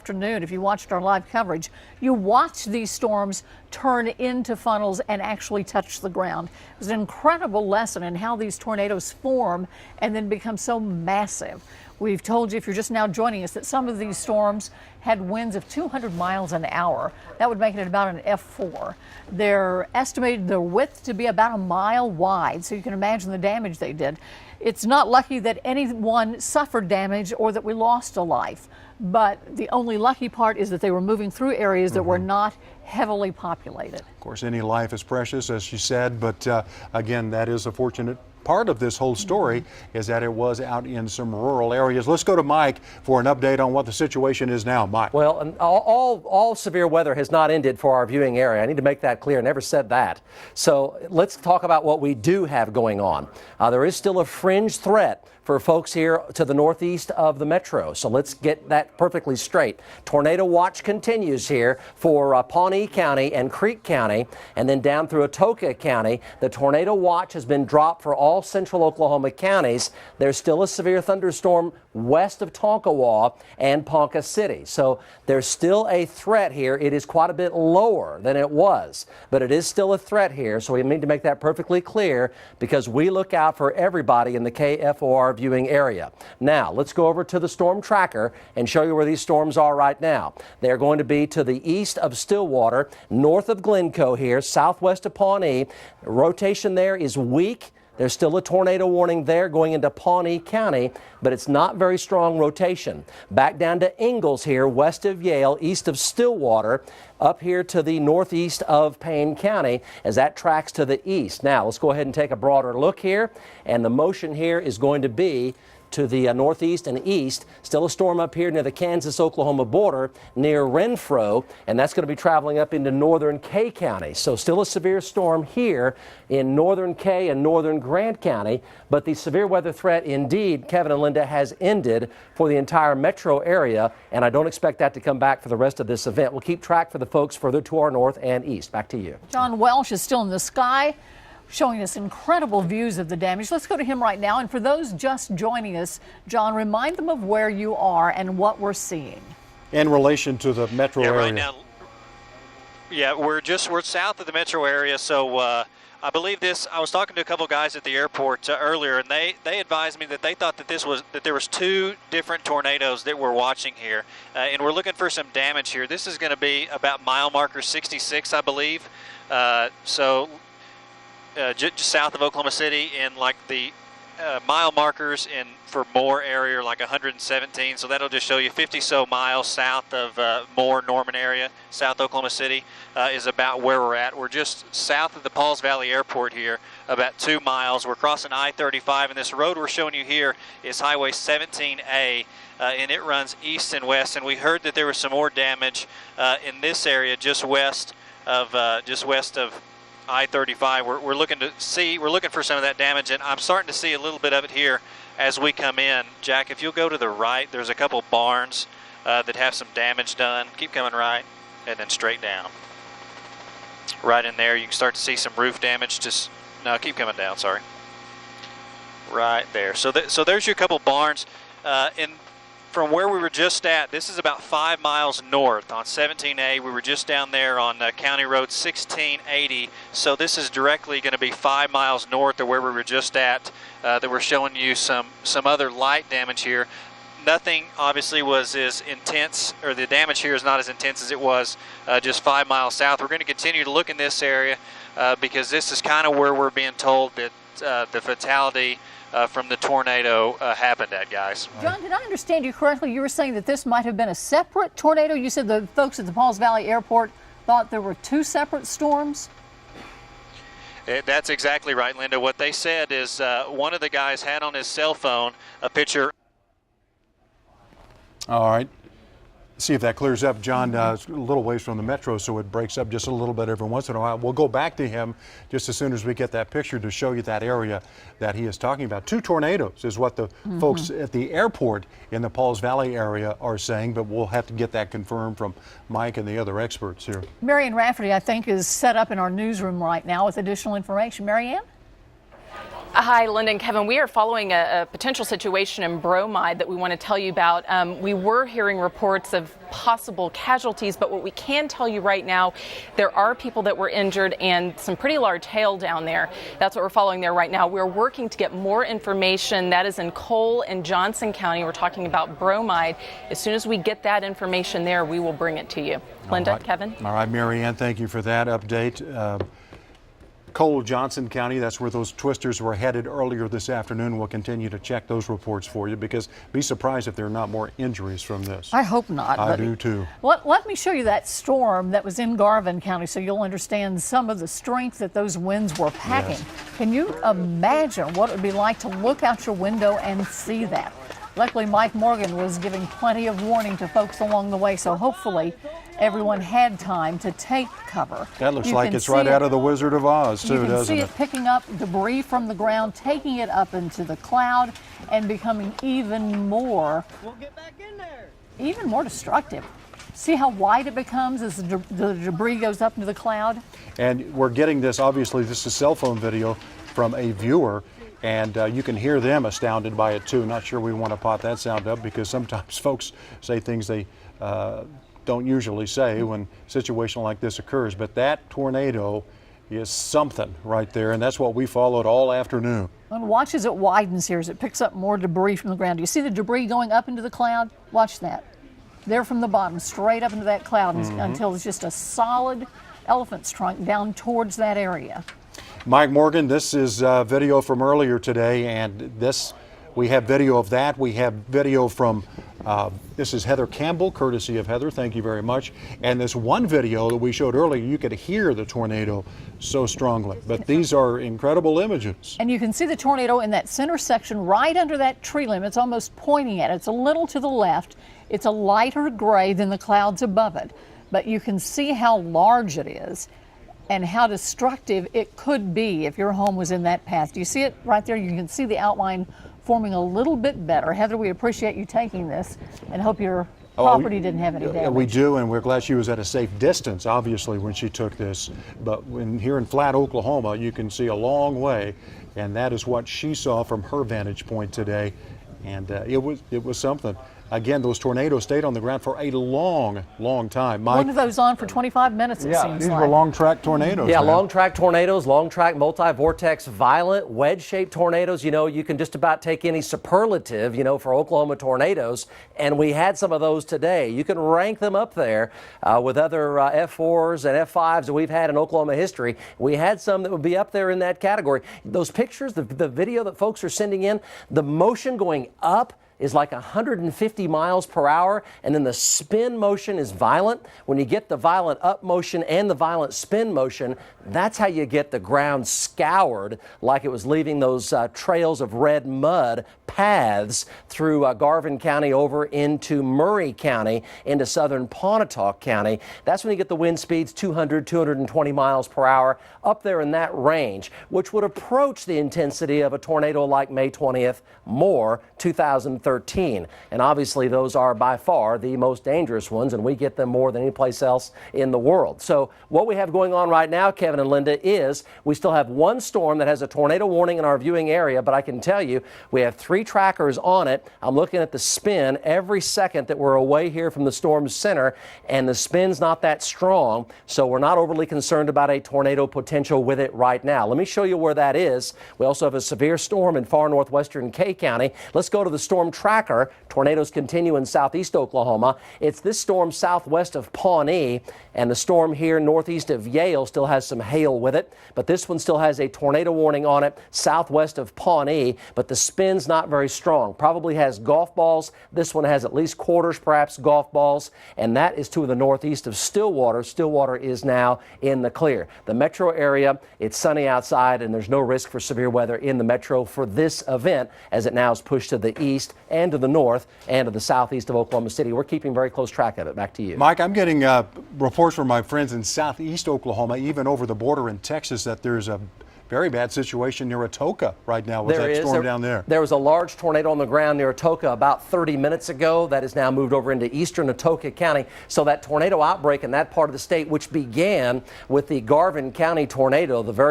afternoon, if you watched our live coverage, you watched these storms turn into funnels and actually touch the ground. It was an incredible lesson in how these tornadoes form and then become so massive. We've told you, if you're just now joining us, that some of these storms had winds of 200 miles an hour. That would make it about an F4. They're estimated their width to be about a mile wide, so you can imagine the damage they did. It's not lucky that anyone suffered damage or that we lost a life, but the only lucky part is that they were moving through areas that were not heavily populated. Of course, any life is precious, as she said, but again, that is a fortunate part of this whole story is that it was out in some rural areas. Let's go to Mike for an update on what the situation is now. Mike. Well, all severe weather has not ended for our viewing area. I need to make that clear. I never said that. So let's talk about what we do have going on. There is still a fringe threat for folks here to the northeast of the metro. So let's get that perfectly straight. Tornado watch continues here for Pawnee County and Creek County, and then down through Atoka County. The tornado watch has been dropped for all central Oklahoma counties. There's still a severe thunderstorm west of Tonkawa and Ponca City. So there's still a threat here. It is quite a bit lower than it was, but it is still a threat here. So we need to make that perfectly clear because we look out for everybody in the KFOR viewing area. Now, let's go over to the storm tracker and show you where these storms are right now. They're going to be to the east of Stillwater, north of Glencoe here, southwest of Pawnee. Rotation there is weak. There's still a tornado warning there going into Pawnee County, but it's not very strong rotation. Back down to Ingalls here, west of Yale, east of Stillwater, up here to the northeast of Payne County as that tracks to the east. Now, let's go ahead and take a broader look here, and the motion here is going to be to the northeast and east. Still a storm up here near the Kansas-Oklahoma border near Renfro, and that's going to be traveling up into northern Kay County. So still a severe storm here in northern Kay and northern Grant County, but the severe weather threat indeed, Kevin and Linda, has ended for the entire metro area, and I don't expect that to come back for the rest of this event. We'll keep track for the folks further to our north and east. Back to you. John Welsh is still in the sky, showing us incredible views of the damage. Let's go to him right now. And for those just joining us, John, remind them of where you are and what we're seeing. In relation to the metro area. Right now, we're south of the metro area. So I believe this. I was talking to a couple guys at the airport earlier, and they advised me that they thought that there was two different tornadoes that we're watching here, and we're looking for some damage here. This is going to be about mile marker 66, I believe. Just south of Oklahoma City, in like the mile markers in for Moore area, like 117. So that'll just show you 50 so miles south of Moore, Norman area, South Oklahoma City is about where we're at. We're just south of the Pauls Valley Airport here, about 2 miles. We're crossing I-35, and this road we're showing you here is Highway 17A, and it runs east and west. And we heard that there was some more damage in this area just west of I-35. We're looking for some of that damage, and I'm starting to see a little bit of it here as we come in. Jack, if you'll go to the right, there's a couple barns that have some damage done. Keep coming right, and then straight down. Right in there, you can start to see some roof damage. Keep coming down, sorry. Right there. So there's your couple barns. From where we were just at, this is about 5 miles north on 17A. We were just down there on County Road 1680. So this is directly going to be 5 miles north of where we were just at. That we're showing you some other light damage here. Nothing obviously was as intense, or the damage here is not as intense as it was just 5 miles south. We're going to continue to look in this area because this is kind of where we're being told that the fatality from the tornado happened at, guys. John, did I understand you correctly? You were saying that this might have been a separate tornado. You said the folks at the Pauls Valley Airport thought there were two separate storms? That's exactly right, Linda. What they said is one of the guys had on his cell phone a picture. All right. See if that clears up. John, it's a little ways from the metro, so it breaks up just a little bit every once in a while. We'll go back to him just as soon as we get that picture to show you that area that he is talking about. 2 tornadoes is what the folks at the airport in the Pauls Valley area are saying, but we'll have to get that confirmed from Mike and the other experts here. Marianne Rafferty, I think, is set up in our newsroom right now with additional information. Marianne? Hi, Linda and Kevin. We are following a potential situation in Bromide that we want to tell you about. We were hearing reports of possible casualties, but what we can tell you right now, there are people that were injured and some pretty large hail down there. That's what we're following there right now. We're working to get more information. That is in Cole and Johnson County. We're talking about Bromide. As soon as we get that information there, we will bring it to you. Linda, Kevin? All right, Mary Ann, thank you for that update. Cole, Johnson County, that's where those twisters were headed earlier this afternoon. We'll continue to check those reports for you, because be surprised if there are not more injuries from this. I hope not. I do too. Let me show you that storm that was in Garvin County so you'll understand some of the strength that those winds were packing. Yes. Can you imagine what it would be like to look out your window and see that? Luckily, Mike Morgan was giving plenty of warning to folks along the way, so hopefully everyone had time to take cover. That looks like it's right out of The Wizard of Oz, too, doesn't it? You can see it picking up debris from the ground, taking it up into the cloud, and becoming even more destructive. See how wide it becomes as the debris goes up into the cloud? And we're getting this, obviously, this is cell phone video from a viewer. And you can hear them astounded by it too. Not sure we want to pot that sound up, because sometimes folks say things they don't usually say when a situation like this occurs. But that tornado is something right there, and that's what we followed all afternoon. And watch as it widens here, as it picks up more debris from the ground. Do you see the debris going up into the cloud? Watch that. There from the bottom, straight up into that cloud until it's just a solid elephant's trunk down towards that area. Mike Morgan, this is video from earlier today, and we have video of that. We have video from, this is Heather Campbell, courtesy of Heather, thank you very much. And this one video that we showed earlier, you could hear the tornado so strongly. But these are incredible images. And you can see the tornado in that center section right under that tree limb. It's almost pointing at it. It's a little to the left. It's a lighter gray than the clouds above it. But you can see how large it is and how destructive it could be if your home was in that path. Do you see it right there? You can see the outline forming a little bit better. Heather, we appreciate you taking this and hope your property didn't have any damage. We do, and we're glad she was at a safe distance, obviously, when she took this. But here in Flat, Oklahoma, you can see a long way, and that is what she saw from her vantage point today. And it was something. Again, those tornadoes stayed on the ground for a long, long time. Mike? One of those on for 25 minutes, it seems like. These were long track tornadoes. Yeah, man. long track tornadoes, long track multi-vortex, violent, wedge-shaped tornadoes. You know, you can just about take any superlative, for Oklahoma tornadoes, and we had some of those today. You can rank them up there with other F4s and F5s that we've had in Oklahoma history. We had some that would be up there in that category. Those pictures, the video that folks are sending in, the motion going up is like 150 miles per hour, and then the spin motion is violent. When you get the violent up motion and the violent spin motion, that's how you get the ground scoured like it was leaving those trails of red mud paths through Garvin County over into Murray County, into southern Pontotoc County. That's when you get the wind speeds 200, 220 miles per hour up there in that range, which would approach the intensity of a tornado like May 20th, Moore, 2013. And obviously those are by far the most dangerous ones, and we get them more than any place else in the world. So what we have going on right now, Kevin and Linda, is we still have one storm that has a tornado warning in our viewing area, but I can tell you we have 3 trackers on it. I'm looking at the spin every second that we're away here from the storm's center, and the spin's not that strong, so we're not overly concerned about a tornado potential with it right now. Let me show you where that is. We also have a severe storm in far northwestern K County. Let's go to the storm tracker. Tornadoes continue in southeast Oklahoma. It's this storm southwest of Pawnee, and the storm here northeast of Yale still has some hail with it, but this one still has a tornado warning on it southwest of Pawnee, but the spin's not very strong. Probably has golf balls. This one has at least quarters, perhaps golf balls, and that is to the northeast of Stillwater. Stillwater is now in the clear. The metro area, it's sunny outside, and there's no risk for severe weather in the metro for this event, as it now is pushed to the east and to the north and to the southeast of Oklahoma City. We're keeping very close track of it. Back to you. Mike, I'm getting reports from my friends in southeast Oklahoma, even over the border in Texas, that there's a very bad situation near Atoka right now with that storm down there. There was a large tornado on the ground near Atoka about 30 minutes ago. That has now moved over into eastern Atoka County. So that tornado outbreak in that part of the state, which began with the Garvin County tornado, the very